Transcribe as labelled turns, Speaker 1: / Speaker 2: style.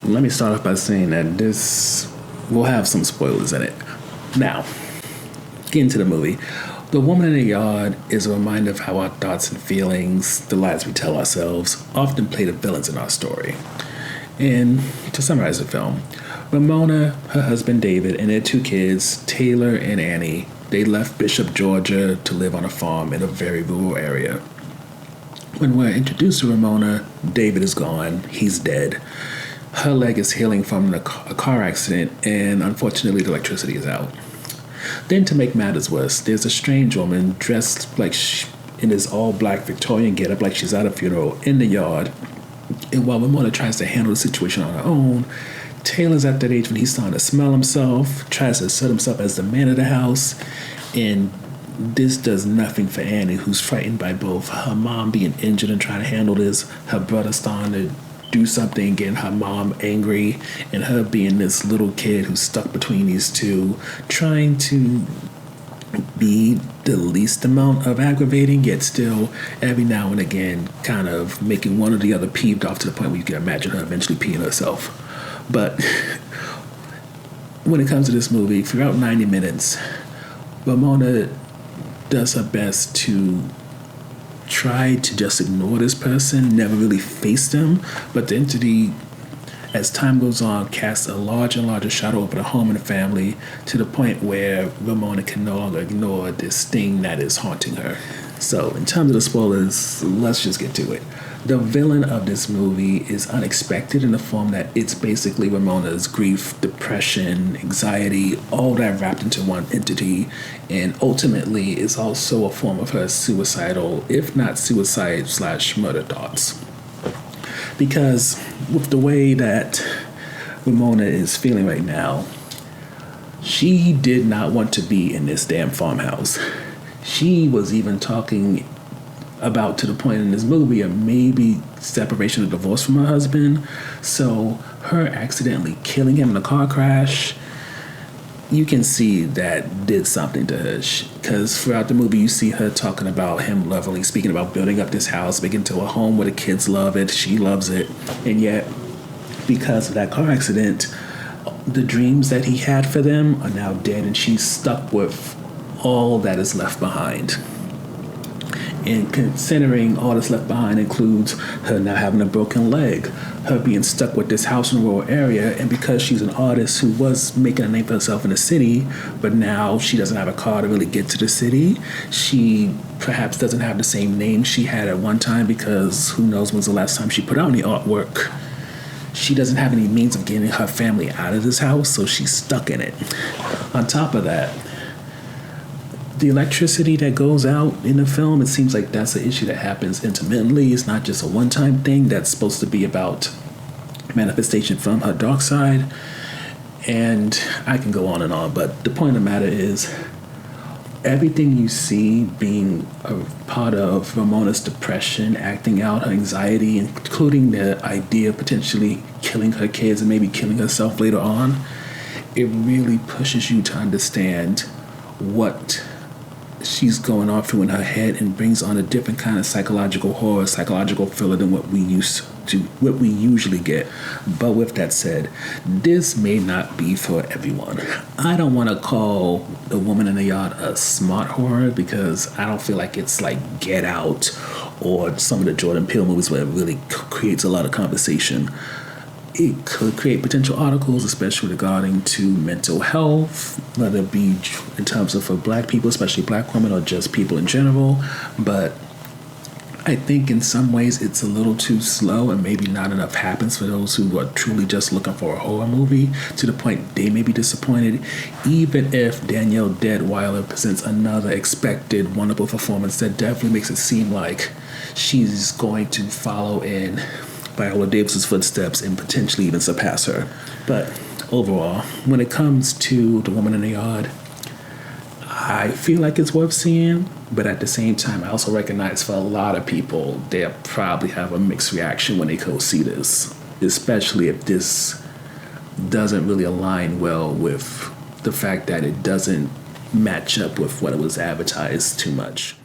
Speaker 1: Let me start off by saying that this will have some spoilers in it. Now, getting to the movie. The Woman in the Yard is a reminder of how our thoughts and feelings, the lies we tell ourselves, often play the villains in our story. And to summarize the film, Ramona, her husband David, and their two kids, Taylor and Annie, they left Bishop, Georgia to live on a farm in a very rural area. When we're introduced to Ramona, David is gone. He's dead. Her leg is healing from a car accident, and unfortunately the electricity is out. Then, to make matters worse, there's a strange woman dressed like in this all-black Victorian getup, like she's at a funeral, in the yard. And while Ramona tries to handle the situation on her own, Taylor's at that age when he's starting to smell himself, tries to assert himself as the man of the house, and this does nothing for Annie, who's frightened by both her mom being injured and trying to handle this, her brother starting to do something, getting her mom angry, and her being this little kid who's stuck between these two, trying to be the least amount of aggravating, yet still every now and again kind of making one or the other peeved off to the point where you can imagine her eventually peeing herself. But when it comes to this movie, throughout 90 minutes, Ramona does her best to try to just ignore this person, never really face them, but the entity, as time goes on, casts a larger and larger shadow over the home and the family to the point where Ramona can no longer ignore this thing that is haunting her. So, in terms of the spoilers, let's just get to it. The villain of this movie is unexpected in the form that it's basically Ramona's grief, depression, anxiety, all that wrapped into one entity, and ultimately is also a form of her suicidal, if not suicide/murder thoughts. Because with the way that Ramona is feeling right now, she did not want to be in this damn farmhouse. She was even talking about, to the point in this movie, of maybe separation or divorce from her husband. So her accidentally killing him in a car crash, you can see that did something to her. Because throughout the movie, you see her talking about him lovingly, speaking about building up this house, making it into a home where the kids love it, she loves it. And yet, because of that car accident, the dreams that he had for them are now dead, and she's stuck with all that is left behind. And considering all that's left behind includes her now having a broken leg, her being stuck with this house in a rural area, and because she's an artist who was making a name for herself in the city, but now she doesn't have a car to really get to the city, she perhaps doesn't have the same name she had at one time, because who knows when's the last time she put out any artwork. She doesn't have any means of getting her family out of this house, so she's stuck in it. On top of that, the electricity that goes out in the film, it seems like that's an issue that happens intermittently. It's not just a one-time thing that's supposed to be about manifestation from her dark side. And I can go on and on, but the point of the matter is, everything you see being a part of Ramona's depression, acting out her anxiety, including the idea of potentially killing her kids and maybe killing herself later on, it really pushes you to understand what she's going off through in her head, and brings on a different kind of psychological horror, psychological thriller than what we usually get. But with that said, this may not be for everyone. I don't want to call The Woman in the Yard a smart horror, because I don't feel like it's like Get Out or some of the Jordan Peele movies where it really creates a lot of conversation. It could create potential articles, especially regarding to mental health, whether it be in terms of for black people, especially black women, or just people in general. But I think in some ways it's a little too slow, and maybe not enough happens for those who are truly just looking for a horror movie, to the point they may be disappointed, even if Danielle Deadwyler presents another expected wonderful performance that definitely makes it seem like she's going to follow in Viola Davis's footsteps and potentially even surpass her. But overall, when it comes to The Woman in the Yard, I feel like it's worth seeing, but at the same time, I also recognize for a lot of people, they'll probably have a mixed reaction when they go see this, especially if this doesn't really align well with the fact that it doesn't match up with what it was advertised too much.